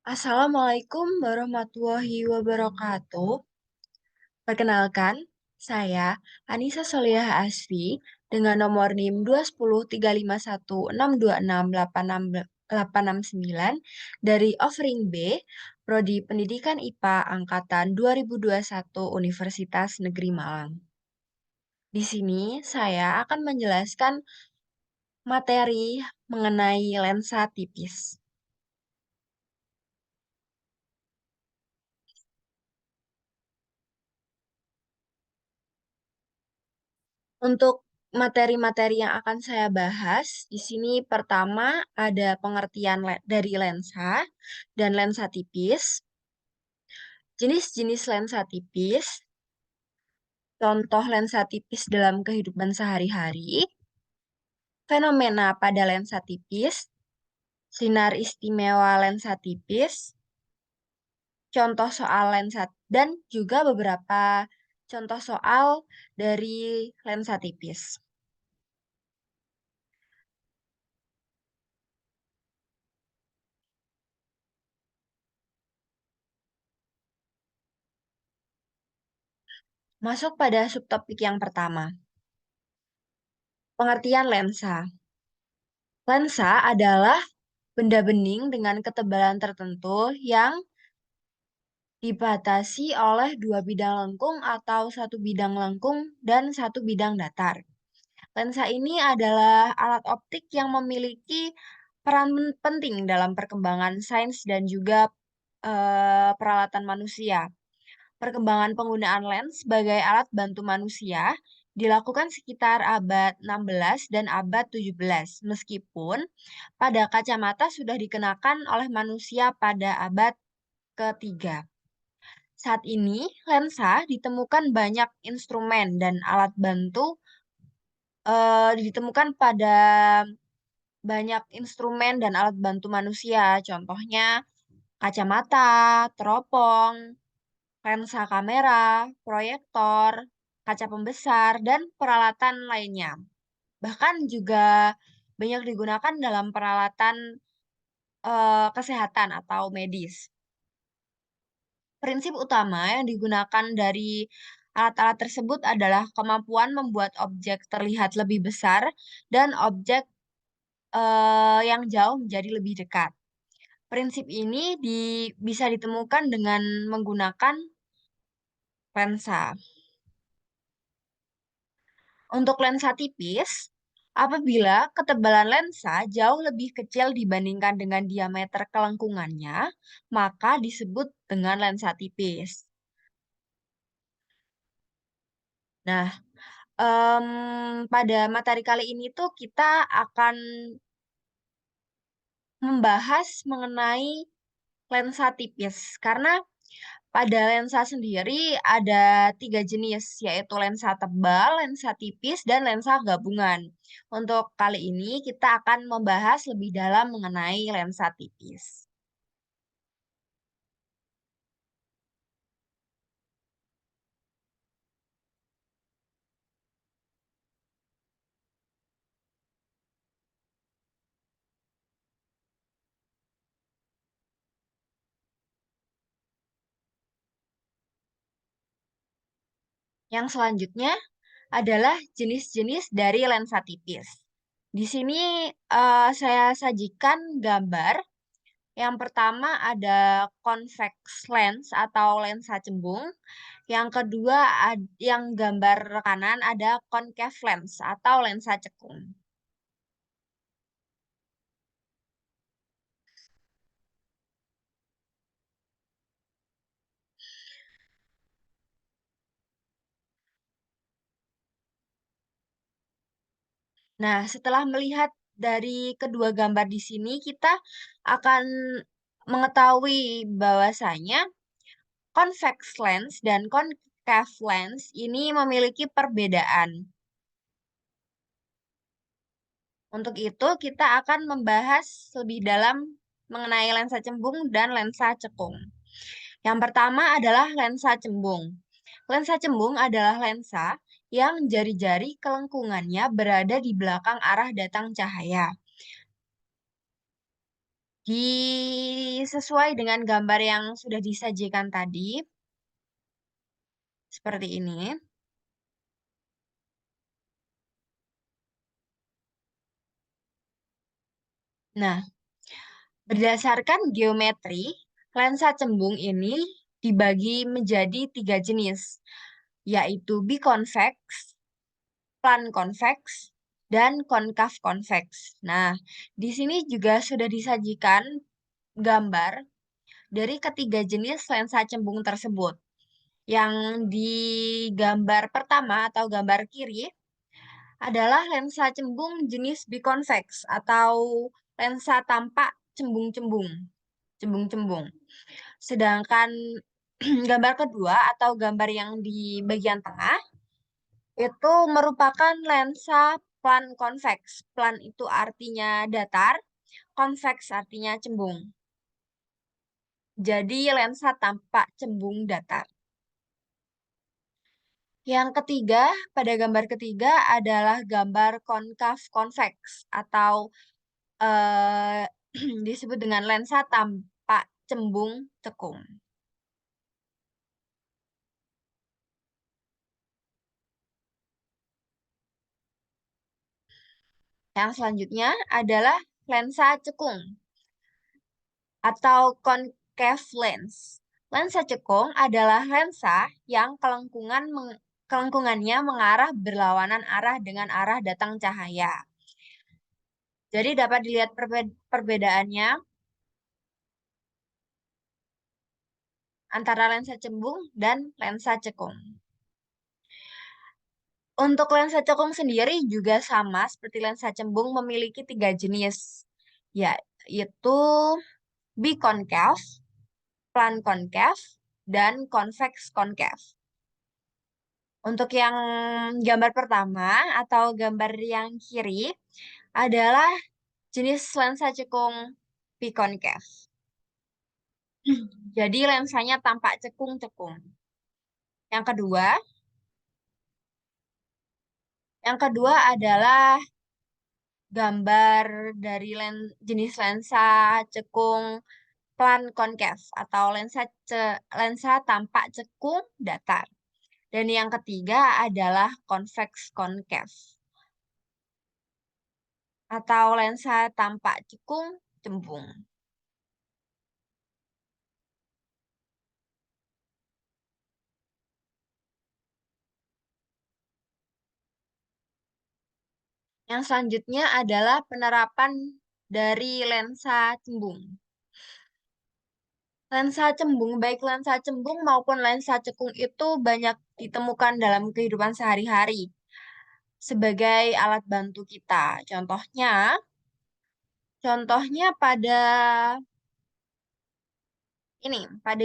Assalamualaikum warahmatullahi wabarakatuh. Perkenalkan, saya Anissa Solihah Asfi dengan nomor NIM 21031626869 dari Offering B, Prodi Pendidikan IPA Angkatan 2021 Universitas Negeri Malang. Di sini saya akan menjelaskan materi mengenai lensa tipis. Untuk materi-materi yang akan saya bahas, di sini pertama ada pengertian dari lensa dan lensa tipis, jenis-jenis lensa tipis, contoh lensa tipis dalam kehidupan sehari-hari, fenomena pada lensa tipis, sinar istimewa lensa tipis, contoh soal lensa, dan juga beberapa contoh soal dari lensa tipis. Masuk pada subtopik yang pertama. Pengertian lensa. Lensa adalah benda bening dengan ketebalan tertentu yang dibatasi oleh dua bidang lengkung atau satu bidang lengkung dan satu bidang datar. Lensa ini adalah alat optik yang memiliki peran penting dalam perkembangan sains dan juga peralatan manusia. Perkembangan penggunaan lens sebagai alat bantu manusia dilakukan sekitar abad 16 dan abad 17, meskipun pada kacamata sudah dikenakan oleh manusia pada abad ketiga. Saat ini, lensa ditemukan banyak instrumen dan alat bantu ditemukan pada banyak instrumen dan alat bantu manusia. Contohnya kacamata, teropong, lensa kamera, proyektor, kaca pembesar, dan peralatan lainnya. Bahkan juga banyak digunakan dalam peralatan kesehatan atau medis. Prinsip utama yang digunakan dari alat-alat tersebut adalah kemampuan membuat objek terlihat lebih besar dan objek yang jauh menjadi lebih dekat. Prinsip ini bisa ditemukan dengan menggunakan lensa. Untuk lensa tipis, apabila ketebalan lensa jauh lebih kecil dibandingkan dengan diameter kelengkungannya, maka disebut dengan lensa tipis. Nah, pada materi kali ini tuh kita akan membahas mengenai lensa tipis, karena pada lensa sendiri ada tiga jenis, yaitu lensa tebal, lensa tipis, dan lensa gabungan. Untuk kali ini kita akan membahas lebih dalam mengenai lensa tipis. Yang selanjutnya adalah jenis-jenis dari lensa tipis. Di sini saya sajikan gambar. Yang pertama ada convex lens atau lensa cembung. Yang kedua, yang gambar kanan ada concave lens atau lensa cekung. Nah, setelah melihat dari kedua gambar di sini, kita akan mengetahui bahwasanya convex lens dan concave lens ini memiliki perbedaan. Untuk itu, kita akan membahas lebih dalam mengenai lensa cembung dan lensa cekung. Yang pertama adalah lensa cembung. Lensa cembung adalah lensa yang jari-jari kelengkungannya berada di belakang arah datang cahaya. Sesuai dengan gambar yang sudah disajikan tadi, seperti ini. Nah, berdasarkan geometri, lensa cembung ini dibagi menjadi tiga jenis, yaitu biconvex, plan convex, dan konkav convex. Nah, di sini juga sudah disajikan gambar dari ketiga jenis lensa cembung tersebut. Yang di gambar pertama atau gambar kiri adalah lensa cembung jenis biconvex atau lensa tampak cembung-cembung, cembung-cembung. Sedangkan gambar kedua atau gambar yang di bagian tengah itu merupakan lensa plan convex. Plan itu artinya datar, convex artinya cembung. Jadi lensa tampak cembung datar. Yang ketiga, pada gambar ketiga adalah gambar konkav convex atau eh, disebut dengan lensa tampak cembung cekung. Yang selanjutnya adalah lensa cekung atau concave lens. Lensa cekung adalah lensa yang kelengkungannya mengarah berlawanan arah dengan arah datang cahaya. Jadi dapat dilihat perbedaannya antara lensa cembung dan lensa cekung. Untuk lensa cekung sendiri juga sama seperti lensa cembung memiliki tiga jenis, yaitu biconcave, plan concave, dan convex concave. Untuk yang gambar pertama atau gambar yang kiri adalah jenis lensa cekung biconcave. Jadi lensanya tampak cekung-cekung. Yang kedua, yang kedua adalah gambar dari jenis lensa cekung plan concave atau lensa tampak cekung datar. Dan yang ketiga adalah convex concave atau lensa tampak cekung cembung. Yang selanjutnya adalah penerapan dari lensa cembung. Lensa cembung, baik lensa cembung maupun lensa cekung itu banyak ditemukan dalam kehidupan sehari-hari sebagai alat bantu kita. Contohnya pada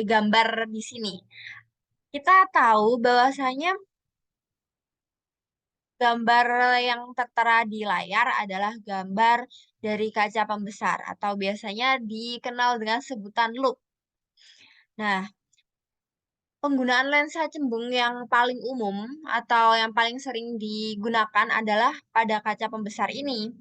gambar di sini. Kita tahu bahwasanya gambar yang tertera di layar adalah gambar dari kaca pembesar atau biasanya dikenal dengan sebutan loop. Nah, penggunaan lensa cembung yang paling umum atau yang paling sering digunakan adalah pada kaca pembesar ini.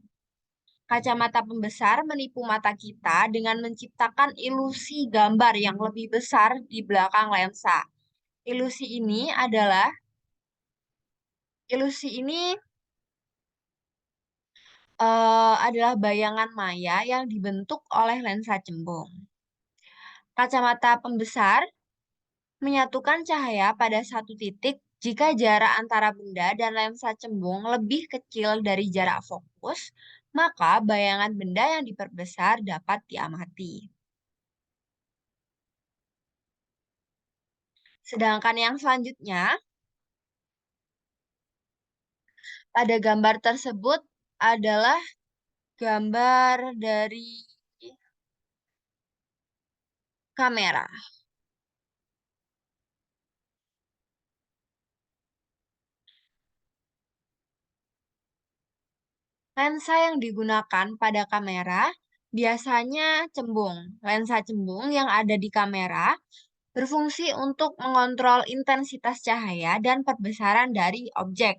Kacamata pembesar menipu mata kita dengan menciptakan ilusi gambar yang lebih besar di belakang lensa. Ilusi ini adalah ilusi ini adalah bayangan maya yang dibentuk oleh lensa cembung. Kacamata pembesar menyatukan cahaya pada satu titik jika jarak antara benda dan lensa cembung lebih kecil dari jarak fokus, maka bayangan benda yang diperbesar dapat diamati. Sedangkan yang selanjutnya, pada gambar tersebut adalah gambar dari kamera. Lensa yang digunakan pada kamera biasanya cembung. Lensa cembung yang ada di kamera berfungsi untuk mengontrol intensitas cahaya dan perbesaran dari objek.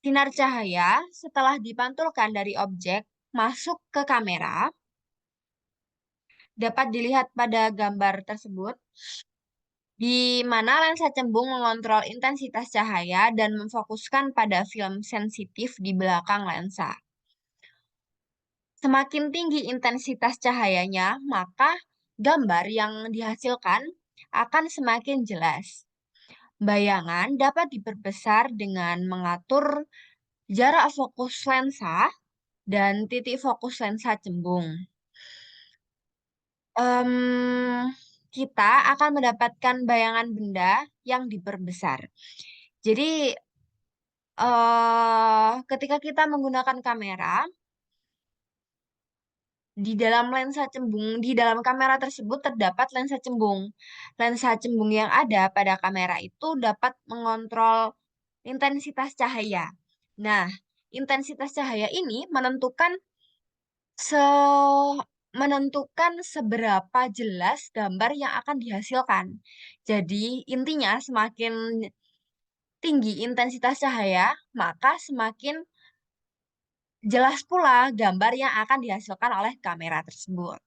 Sinar cahaya setelah dipantulkan dari objek masuk ke kamera dapat dilihat pada gambar tersebut, di mana lensa cembung mengontrol intensitas cahaya dan memfokuskan pada film sensitif di belakang lensa. Semakin tinggi intensitas cahayanya, maka gambar yang dihasilkan akan semakin jelas. Bayangan dapat diperbesar dengan mengatur jarak fokus lensa dan titik fokus lensa cembung. Em, kita akan mendapatkan bayangan benda yang diperbesar. Jadi, ketika kita menggunakan kamera, di dalam lensa cembung, di dalam kamera tersebut terdapat lensa cembung. Lensa cembung yang ada pada kamera itu dapat mengontrol intensitas cahaya. Nah, intensitas cahaya ini se menentukan seberapa jelas gambar yang akan dihasilkan. Jadi, intinya semakin tinggi intensitas cahaya, maka semakin jelas pula gambar yang akan dihasilkan oleh kamera tersebut.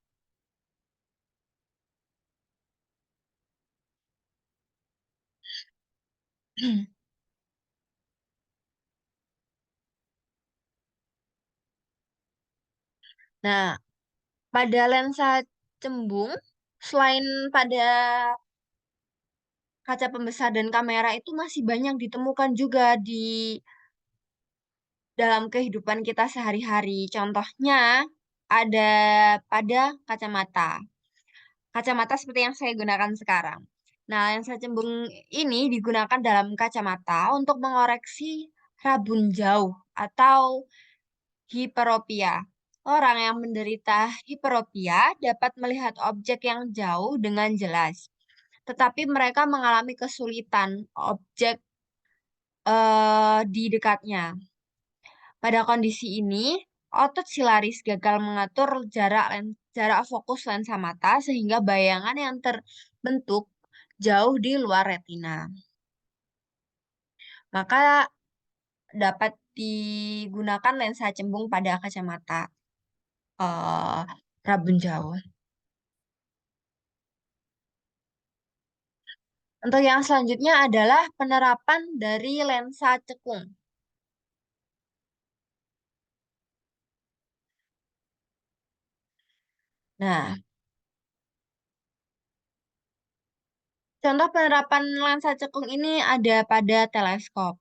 Nah, pada lensa cembung, selain pada kaca pembesar dan kamera itu masih banyak ditemukan juga di dalam kehidupan kita sehari-hari. Contohnya ada pada kacamata. Kacamata seperti yang saya gunakan sekarang. Nah, lensa cembung ini digunakan dalam kacamata untuk mengoreksi rabun jauh atau hiperopia. Orang yang menderita hiperopia dapat melihat objek yang jauh dengan jelas, tetapi mereka mengalami kesulitan objek di dekatnya. Pada kondisi ini, otot silaris gagal mengatur jarak fokus lensa mata sehingga bayangan yang terbentuk jauh di luar retina. Maka dapat digunakan lensa cembung pada kacamata eh, rabun jauh. Untuk yang selanjutnya adalah penerapan dari lensa cekung. Nah, contoh penerapan lensa cekung ini ada pada teleskop.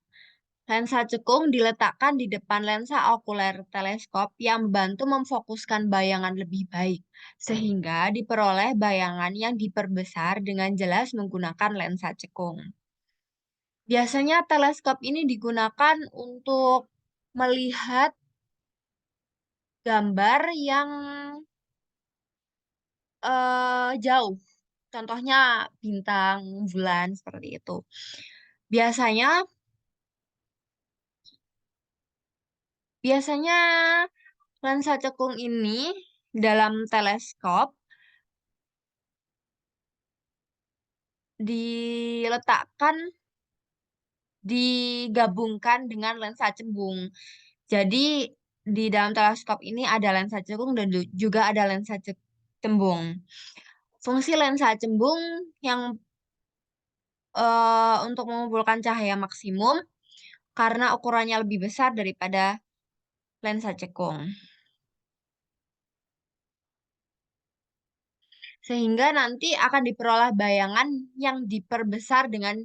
Lensa cekung diletakkan di depan lensa okuler teleskop yang membantu memfokuskan bayangan lebih baik, sehingga diperoleh bayangan yang diperbesar dengan jelas menggunakan lensa cekung. Biasanya teleskop ini digunakan untuk melihat gambar yang jauh. Contohnya bintang, bulan, seperti itu. Biasanya, biasanya lensa cekung ini dalam teleskop diletakkan, digabungkan dengan lensa cembung. Jadi di dalam teleskop ini ada lensa cekung dan juga ada lensa cembung. Fungsi lensa cembung yang untuk mengumpulkan cahaya maksimum karena ukurannya lebih besar daripada lensa cekung. Sehingga nanti akan diperoleh bayangan yang diperbesar dengan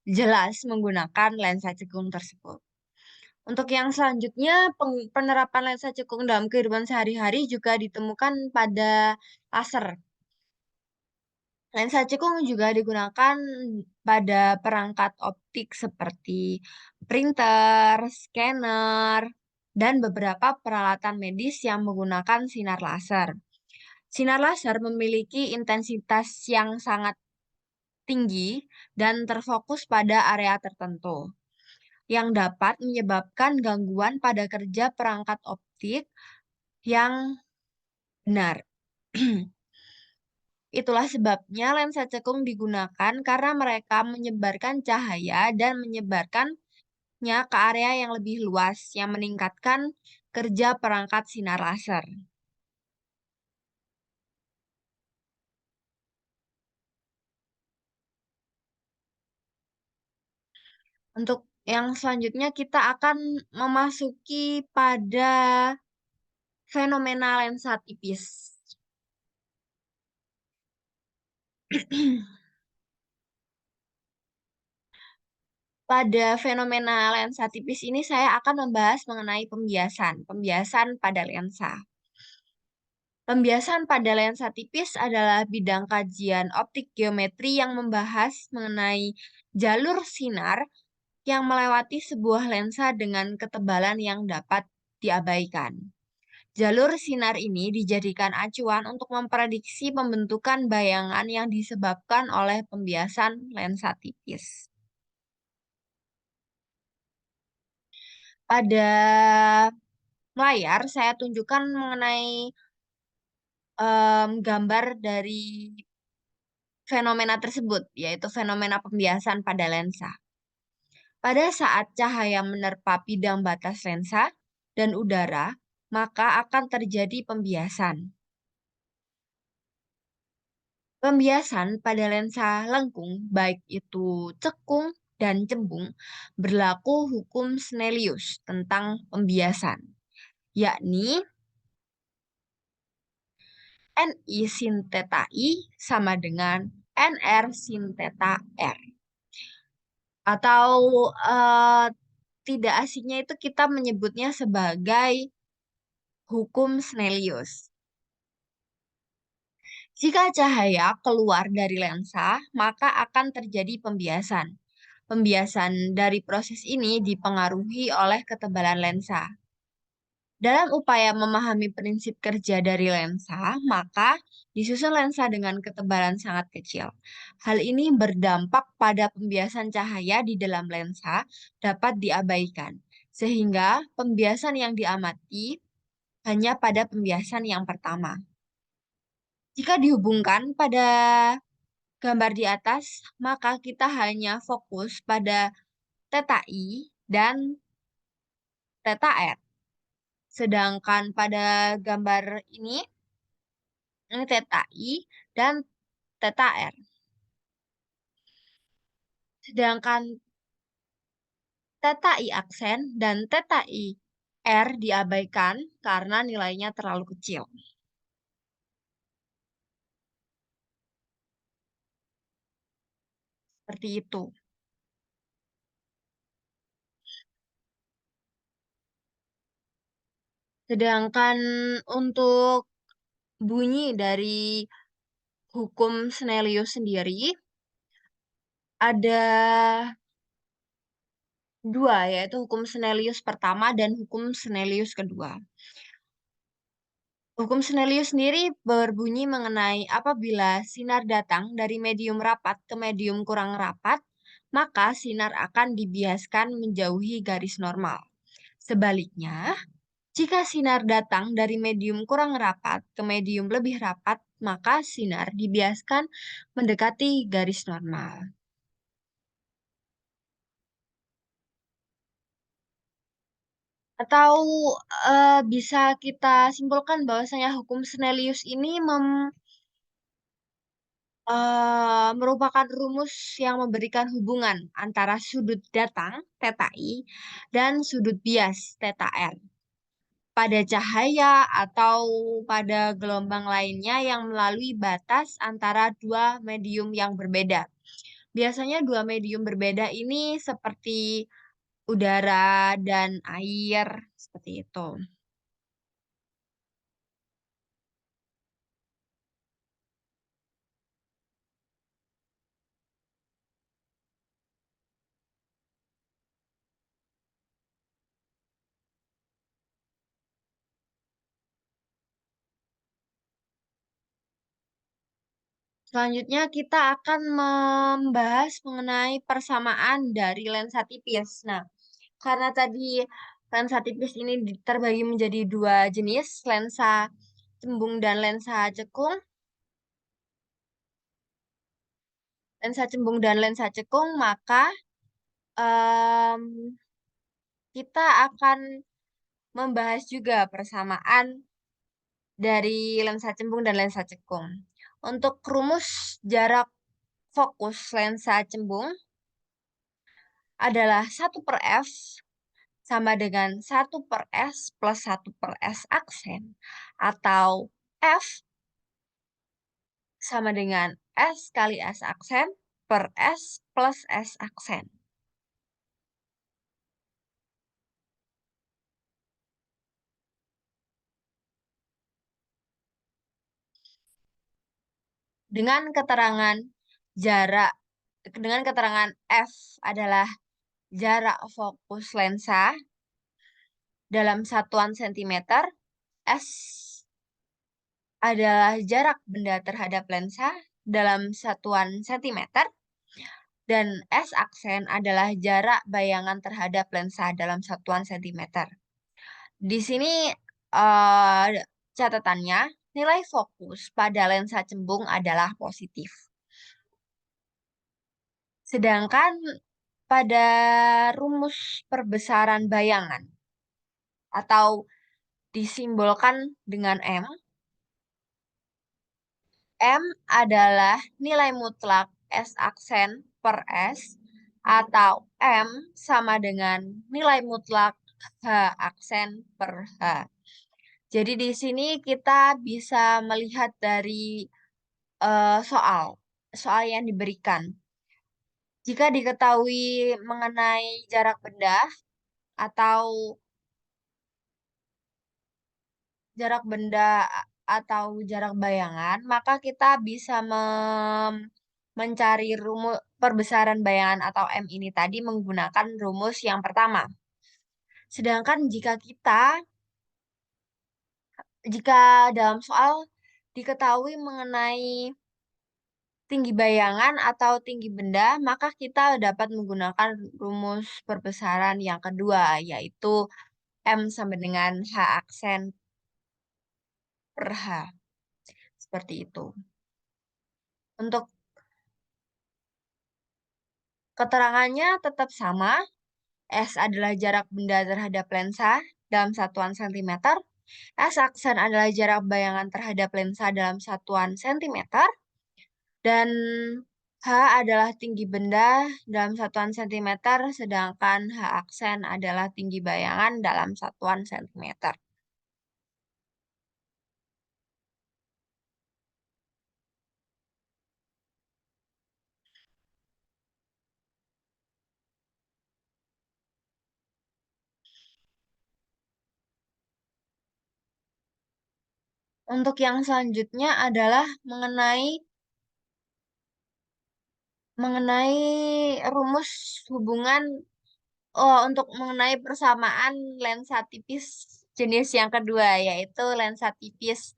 jelas menggunakan lensa cekung tersebut. Untuk yang selanjutnya, penerapan lensa cekung dalam kehidupan sehari-hari juga ditemukan pada laser. Lensa cekung juga digunakan pada perangkat optik seperti printer, scanner, dan beberapa peralatan medis yang menggunakan sinar laser. Sinar laser memiliki intensitas yang sangat tinggi dan terfokus pada area tertentu, yang dapat menyebabkan gangguan pada kerja perangkat optik yang benar. Itulah sebabnya lensa cekung digunakan karena mereka menyebarkan cahaya dan menyebarkannya ke area yang lebih luas yang meningkatkan kerja perangkat sinar laser. Untuk yang selanjutnya kita akan memasuki pada fenomena lensa tipis. Pada fenomena lensa tipis ini saya akan membahas mengenai pembiasan pada lensa. Pembiasan pada lensa tipis adalah bidang kajian optik geometri yang membahas mengenai jalur sinar yang melewati sebuah lensa dengan ketebalan yang dapat diabaikan. Jalur sinar ini dijadikan acuan untuk memprediksi pembentukan bayangan yang disebabkan oleh pembiasan lensa tipis. Pada layar, saya tunjukkan mengenai gambar dari fenomena tersebut, yaitu fenomena pembiasan pada lensa. Pada saat cahaya menerpa bidang batas lensa dan udara, maka akan terjadi pembiasan. Pembiasan pada lensa lengkung, baik itu cekung dan cembung, berlaku hukum Snellius tentang pembiasan, yakni NI sin theta I sama dengan NR sin theta R. Atau tidak asiknya itu kita menyebutnya sebagai hukum Snellius. Jika cahaya keluar dari lensa, maka akan terjadi pembiasan. Pembiasan dari proses ini dipengaruhi oleh ketebalan lensa. Dalam upaya memahami prinsip kerja dari lensa, maka disusun lensa dengan ketebalan sangat kecil. Hal ini berdampak pada pembiasan cahaya di dalam lensa dapat diabaikan, sehingga pembiasan yang diamati hanya pada pembiasan yang pertama. Jika dihubungkan pada gambar di atas, maka kita hanya fokus pada theta I dan theta R. Sedangkan pada gambar ini theta I dan theta R. Sedangkan theta I aksen dan theta I R diabaikan karena nilainya terlalu kecil. Seperti itu. Sedangkan untuk bunyi dari hukum Snellius sendiri ada dua, yaitu hukum Snellius pertama dan hukum Snellius kedua. Hukum Snellius sendiri berbunyi mengenai apabila sinar datang dari medium rapat ke medium kurang rapat, maka sinar akan dibiaskan menjauhi garis normal. Sebaliknya, jika sinar datang dari medium kurang rapat ke medium lebih rapat, maka sinar dibiaskan mendekati garis normal. Atau bisa kita simpulkan bahwasanya hukum Snellius ini merupakan rumus yang memberikan hubungan antara sudut datang theta I dan sudut bias theta R pada cahaya atau pada gelombang lainnya yang melalui batas antara dua medium yang berbeda. Biasanya dua medium berbeda ini seperti udara dan air, seperti itu. Selanjutnya kita akan membahas mengenai persamaan dari lensa tipis. Nah, karena tadi lensa tipis ini terbagi menjadi dua jenis, lensa cembung dan lensa cembung dan lensa cekung, maka em, kita akan membahas juga persamaan dari lensa cembung dan lensa cekung. Untuk rumus jarak fokus lensa cembung, adalah 1 per F sama dengan 1 per S plus 1 per S aksen, atau F sama dengan S kali S aksen per S plus S aksen. Dengan keterangan jarak, dengan keterangan F adalah jarak fokus lensa dalam satuan sentimeter, S adalah jarak benda terhadap lensa dalam satuan sentimeter, dan S aksen adalah jarak bayangan terhadap lensa dalam satuan sentimeter. Di sini catatannya, nilai fokus pada lensa cembung adalah positif. Sedangkan pada rumus perbesaran bayangan atau disimbolkan dengan M adalah nilai mutlak S aksen per S atau M sama dengan nilai mutlak H aksen per H. Jadi di sini kita bisa melihat dari soal yang diberikan. Jika diketahui mengenai jarak benda atau jarak benda atau jarak bayangan, maka kita bisa mencari rumus perbesaran bayangan atau M ini tadi menggunakan rumus yang pertama. Sedangkan jika dalam soal diketahui mengenai tinggi bayangan atau tinggi benda, maka kita dapat menggunakan rumus perbesaran yang kedua, yaitu M sama dengan H aksen per H. Seperti itu. Untuk keterangannya tetap sama. S adalah jarak benda terhadap lensa dalam satuan sentimeter. S aksen adalah jarak bayangan terhadap lensa dalam satuan sentimeter. Dan H adalah tinggi benda dalam satuan sentimeter, sedangkan H aksen adalah tinggi bayangan dalam satuan sentimeter. Untuk yang selanjutnya adalah mengenai rumus hubungan untuk mengenai persamaan lensa tipis jenis yang kedua, yaitu lensa tipis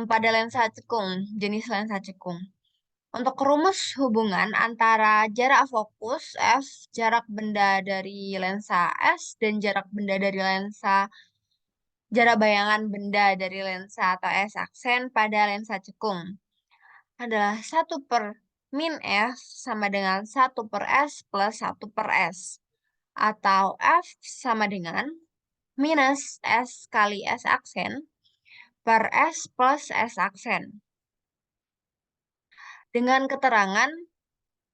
pada lensa cekung, jenis lensa cekung. Untuk rumus hubungan antara jarak fokus F, jarak benda dari lensa S, dan jarak benda dari jarak bayangan benda dari lensa atau S aksen pada lensa cekung adalah 1 per min F sama dengan 1 per S plus 1 per S. Atau F sama dengan minus S kali S aksen per S plus S aksen. Dengan keterangan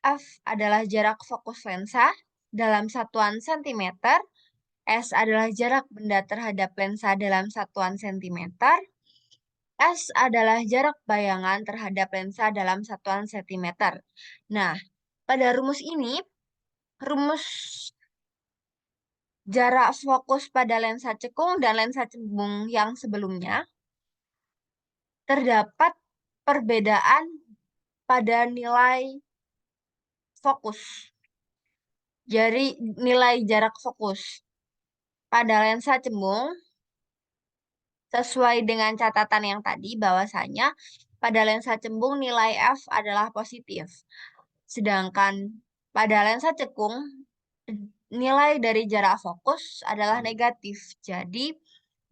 F adalah jarak fokus lensa dalam satuan sentimeter, S adalah jarak benda terhadap lensa dalam satuan sentimeter, S adalah jarak bayangan terhadap lensa dalam satuan sentimeter. Nah, pada rumus ini, rumus jarak fokus pada lensa cekung dan lensa cembung yang sebelumnya, terdapat perbedaan pada nilai fokus. Jadi nilai jarak fokus pada lensa cembung sesuai dengan catatan yang tadi bahwasanya pada lensa cembung nilai F adalah positif. Sedangkan pada lensa cekung nilai dari jarak fokus adalah negatif. Jadi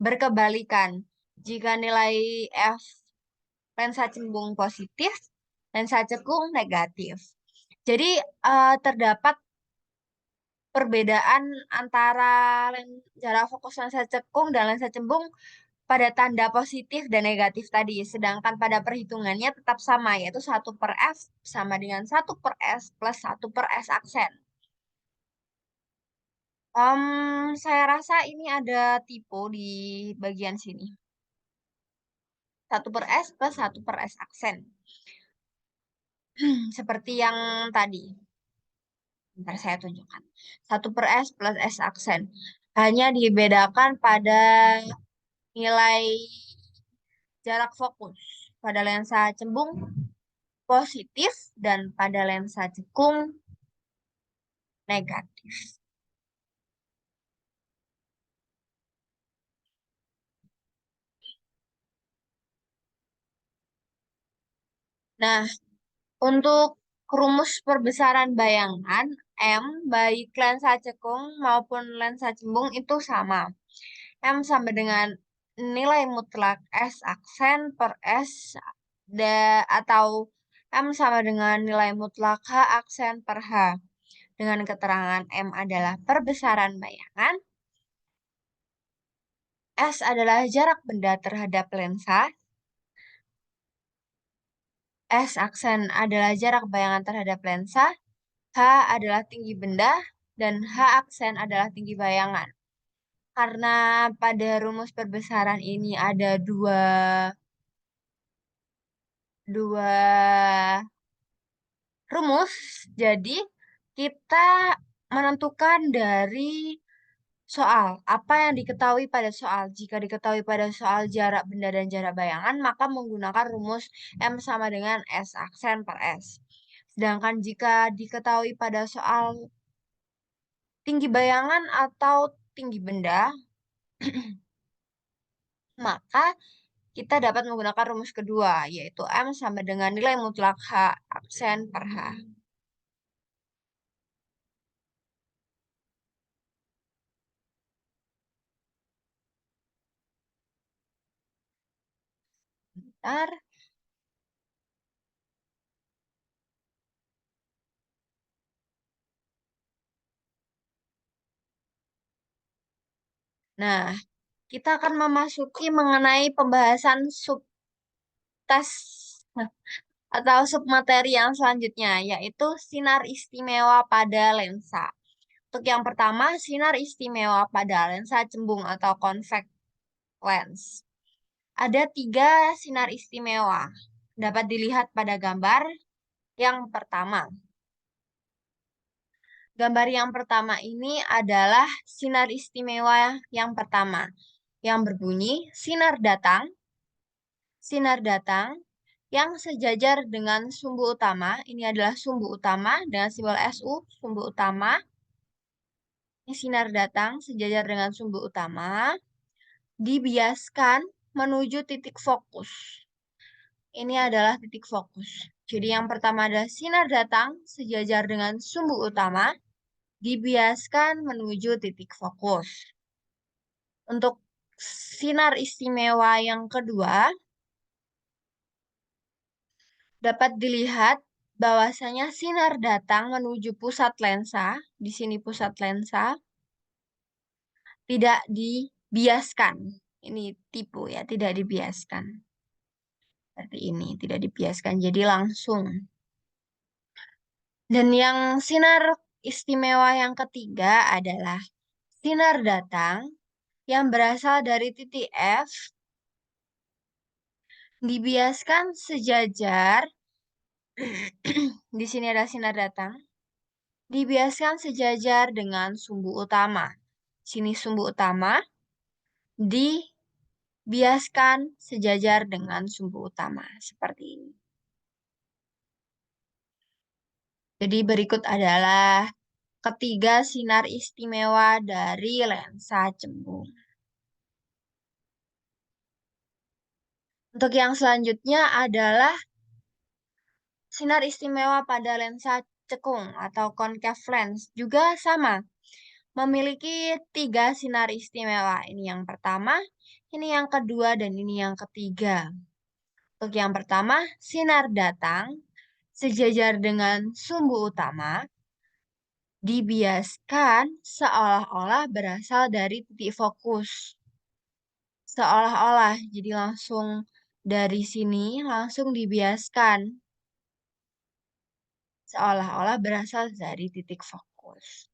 berkebalikan. Jika nilai F lensa cembung positif, lensa cekung negatif. Jadi terdapat perbedaan antara jarak fokus lensa cekung dan lensa cembung pada tanda positif dan negatif tadi. Sedangkan pada perhitungannya tetap sama, yaitu 1/S sama dengan 1/S plus 1/S aksen. Saya rasa ini ada tipe di bagian sini. 1/S plus 1/S aksen. Seperti yang tadi. Bentar saya tunjukkan. 1/S plus S aksen. Hanya dibedakan pada nilai jarak fokus. Pada lensa cembung positif dan pada lensa cekung negatif. Nah, untuk rumus perbesaran bayangan M baik lensa cekung maupun lensa cembung itu sama. M sama dengan nilai mutlak S aksen per S atau M sama dengan nilai mutlak H aksen per H. Dengan keterangan M adalah perbesaran bayangan, S adalah jarak benda terhadap lensa, S aksen adalah jarak bayangan terhadap lensa, H adalah tinggi benda, dan H aksen adalah tinggi bayangan. Karena pada rumus perbesaran ini ada dua rumus, jadi kita menentukan dari soal. Apa yang diketahui pada soal? Jika diketahui pada soal jarak benda dan jarak bayangan, maka menggunakan rumus M sama dengan S aksen per S. Sedangkan jika diketahui pada soal tinggi bayangan atau tinggi benda, maka kita dapat menggunakan rumus kedua, yaitu M sama dengan nilai mutlak H aksen per H. Bentar. Nah, kita akan memasuki mengenai pembahasan subtes atau submateri yang selanjutnya, yaitu sinar istimewa pada lensa. Untuk yang pertama, sinar istimewa pada lensa cembung atau convex lens. Ada 3 sinar istimewa. Dapat dilihat pada gambar yang pertama. Gambar yang pertama ini adalah sinar istimewa yang pertama, yang berbunyi sinar datang yang sejajar dengan sumbu utama. Ini adalah sumbu utama dengan simbol SU, sumbu utama. Ini sinar datang sejajar dengan sumbu utama, dibiaskan menuju titik fokus. Ini adalah titik fokus. Jadi yang pertama adalah sinar datang sejajar dengan sumbu utama, dibiaskan menuju titik fokus. Untuk sinar istimewa yang kedua, dapat dilihat bahwasanya sinar datang menuju pusat lensa, di sini pusat lensa, tidak dibiaskan. Ini tipu ya, tidak dibiaskan. Seperti ini, tidak dibiaskan, jadi langsung. Dan yang sinar istimewa yang ketiga adalah sinar datang yang berasal dari titik F, dibiaskan sejajar, di sini ada sinar datang, dibiaskan sejajar dengan sumbu utama. Sini sumbu utama, dibiaskan sejajar dengan sumbu utama. Seperti ini. Jadi berikut adalah ketiga sinar istimewa dari lensa cembung. Untuk yang selanjutnya adalah sinar istimewa pada lensa cekung atau concave lens. Juga sama, memiliki 3 sinar istimewa. Ini yang pertama, ini yang kedua, dan ini yang ketiga. Untuk yang pertama, sinar datang sejajar dengan sumbu utama, dibiaskan seolah-olah berasal dari titik fokus. seolah-olah. Jadi langsung dari sini langsung dibiaskan. Seolah-olah berasal dari titik fokus.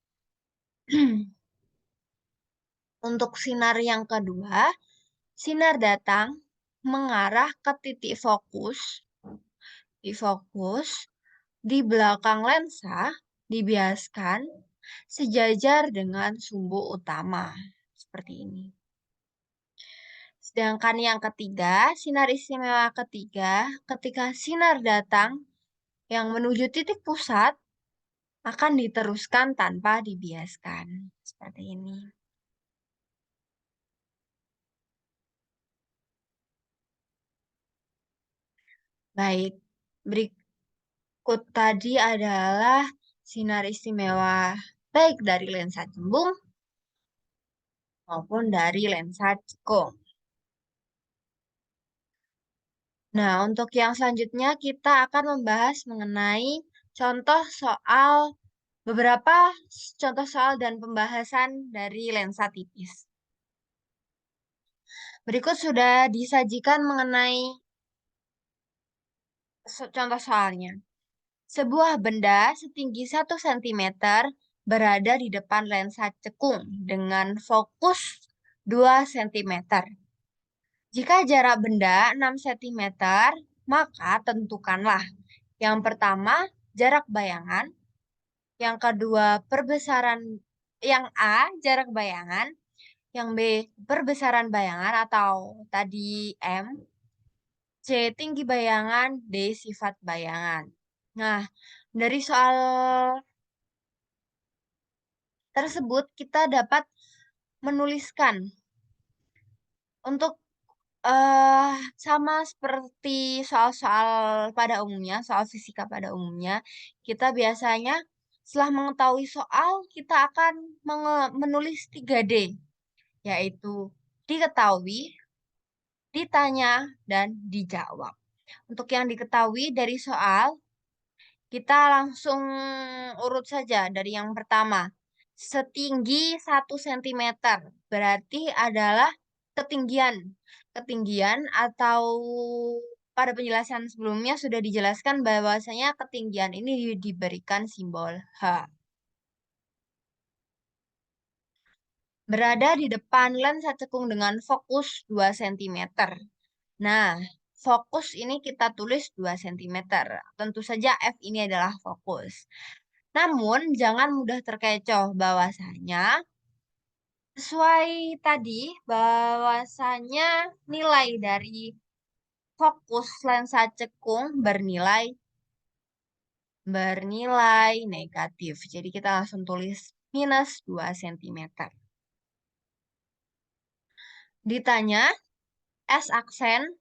Untuk sinar yang kedua, sinar datang mengarah ke titik fokus, di fokus, di belakang lensa, dibiaskan sejajar dengan sumbu utama. Seperti ini. Sedangkan yang ketiga, sinar istimewa ketiga, ketika sinar datang yang menuju titik pusat, akan diteruskan tanpa dibiaskan. Seperti ini. Baik, berikut tadi adalah sinar istimewa baik dari lensa cembung maupun dari lensa cekung. Nah, untuk yang selanjutnya kita akan membahas mengenai contoh soal beberapa contoh soal dan pembahasan dari lensa tipis. Berikut sudah disajikan mengenai contoh soalnya. Sebuah benda setinggi 1 cm berada di depan lensa cekung dengan fokus 2 cm. Jika jarak benda 6 cm, maka tentukanlah. Yang pertama, jarak bayangan. Yang kedua, yang A, jarak bayangan. Yang B, perbesaran bayangan atau tadi M. C, tinggi bayangan. D, sifat bayangan. Nah, dari soal tersebut kita dapat menuliskan untuk sama seperti soal-soal pada umumnya, soal fisika pada umumnya, kita biasanya setelah mengetahui soal, kita akan menulis 3D, yaitu diketahui, ditanya, dan dijawab. Untuk yang diketahui dari soal, kita langsung urut saja dari yang pertama. Setinggi 1 cm berarti adalah ketinggian. Ketinggian atau pada penjelasan sebelumnya sudah dijelaskan bahwasanya ketinggian ini diberikan simbol H. Berada di depan lensa cekung dengan fokus 2 cm. Nah, fokus ini kita tulis 2 cm. Tentu saja F ini adalah fokus. Namun, jangan mudah terkecoh bahwasanya sesuai tadi bahwasanya nilai dari fokus lensa cekung bernilai negatif. Jadi kita langsung tulis minus 2 cm. Ditanya S aksen,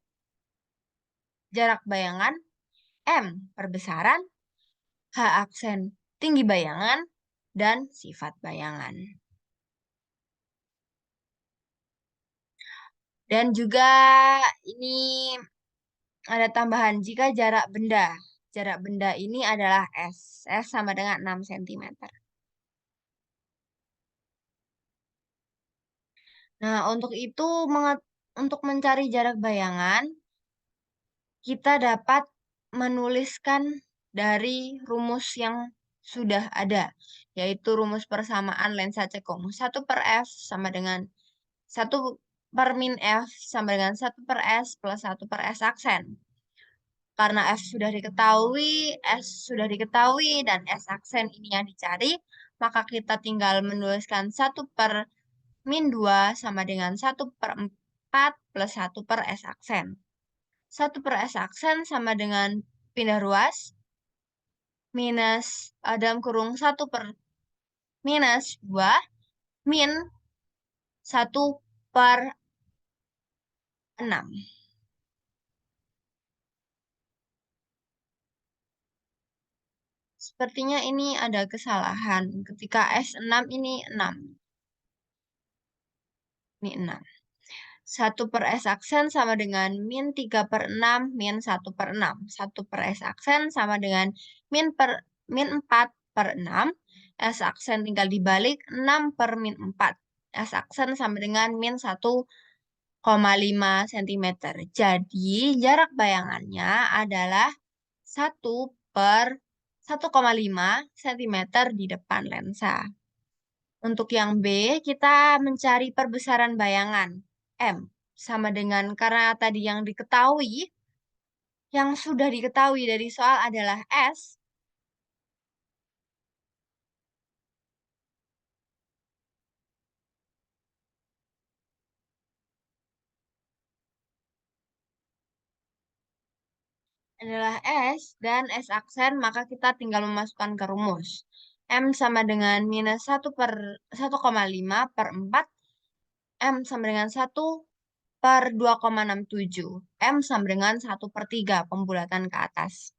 jarak bayangan, M perbesaran, H aksen, tinggi bayangan, dan sifat bayangan. Dan juga ini ada tambahan jika jarak benda ini adalah S. S sama dengan 6 cm. Nah, untuk itu untuk mencari jarak bayangan, kita dapat menuliskan dari rumus yang sudah ada, yaitu rumus persamaan lensa cekung. 1/F sama dengan 1/min F sama dengan 1/S plus 1/S aksen. Karena F sudah diketahui, S sudah diketahui, dan S aksen ini yang dicari, maka kita tinggal menuliskan 1/min 2 sama dengan 1/4 plus 1/S aksen. 1/S aksen sama dengan pindah ruas, minus dalam kurung 1/-2, min 1/6. Sepertinya ini ada kesalahan. Ketika S6 ini 6. Ini 6. 1/S aksen sama dengan min 3/6 min 1/6. 1/S aksen sama dengan min 4/6. S aksen tinggal dibalik 6/min 4. S aksen sama dengan min 1/6. cm. Jadi, jarak bayangannya adalah 1/1,5 cm di depan lensa. Untuk yang B, kita mencari perbesaran bayangan. M sama dengan, karena tadi yang sudah diketahui dari soal adalah S, adalah S dan S aksen, maka kita tinggal memasukkan ke rumus. M sama dengan minus 1/1,5/4. M sama dengan 1/2,67. M sama dengan 1/3 pembulatan ke atas.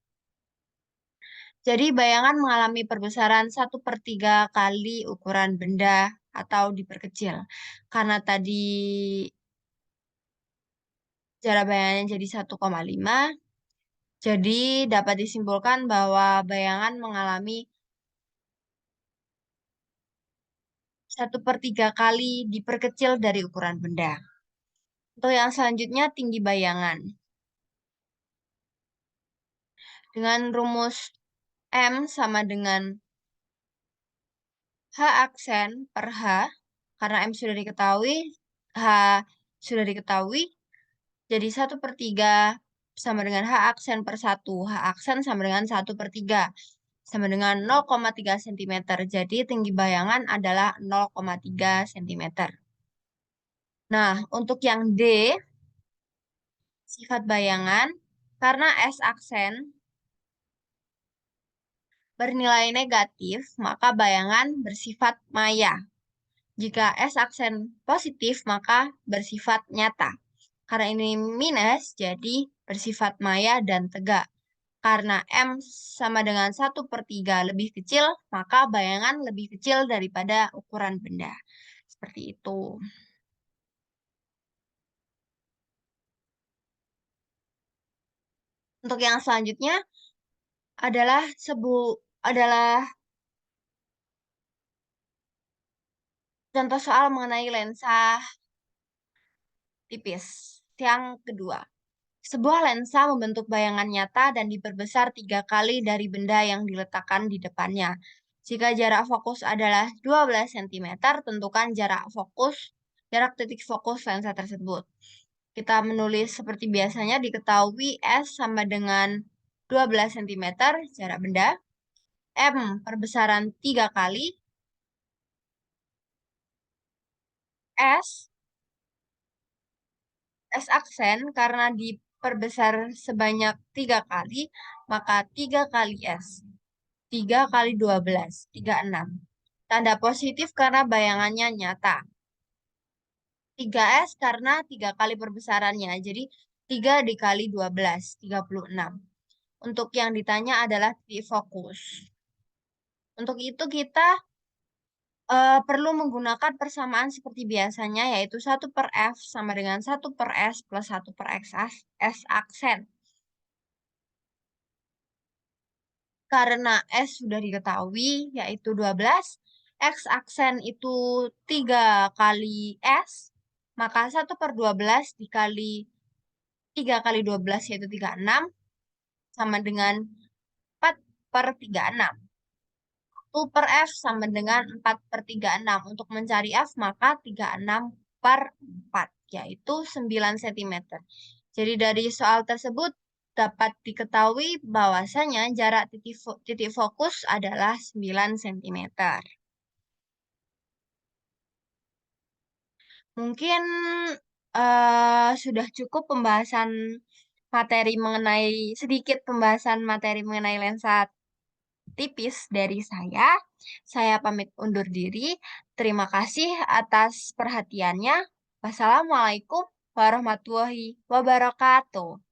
Jadi bayangan mengalami perbesaran 1/3 kali ukuran benda atau diperkecil. Karena tadi jarak bayangannya jadi 1,5, jadi dapat disimpulkan bahwa bayangan mengalami 1/3 kali diperkecil dari ukuran benda. Untuk yang selanjutnya, tinggi bayangan. Dengan rumus M sama dengan H aksen per H, karena M sudah diketahui, H sudah diketahui, jadi 1/3 sama dengan H aksen per 1. H aksen sama dengan 1/3, sama dengan 0,3 cm. Jadi tinggi bayangan adalah 0,3 cm. Nah, untuk yang D, sifat bayangan, karena S aksen bernilai negatif, maka bayangan bersifat maya. Jika S aksen positif, maka bersifat nyata. Karena ini minus, jadi bersifat maya dan tegak. Karena M sama dengan 1/3 lebih kecil, maka bayangan lebih kecil daripada ukuran benda. Seperti itu. Untuk yang selanjutnya adalah contoh soal mengenai lensa tipis. Yang kedua, sebuah lensa membentuk bayangan nyata dan diperbesar 3 kali dari benda yang diletakkan di depannya. Jika jarak fokus adalah 12 cm, tentukan jarak titik fokus lensa tersebut. Kita menulis seperti biasanya, diketahui S sama dengan 12 cm jarak benda, M perbesaran 3 kali, S aksen karena diperbesar sebanyak 3 kali, maka 3 kali S. 3 kali 12, 36. Tanda positif karena bayangannya nyata. 3S karena 3 kali perbesarannya, jadi 3 dikali 12, 36. Untuk yang ditanya adalah titik fokus. Untuk itu kita perlu menggunakan persamaan seperti biasanya, yaitu 1/F sama dengan 1/S plus 1/X S aksen. Karena S sudah diketahui, yaitu 12, X aksen itu 3 kali S, maka 1/12 dikali 3 kali 12 yaitu 36, sama dengan 4/36. 2/F sama dengan 4/36. Untuk mencari F, maka 36/4, yaitu 9 cm. Jadi dari soal tersebut dapat diketahui bahwasanya jarak titik fokus adalah 9 cm. Mungkin sudah cukup sedikit pembahasan materi mengenai lensa tipis dari saya. Saya pamit undur diri. Terima kasih atas perhatiannya. Wassalamualaikum warahmatullahi wabarakatuh.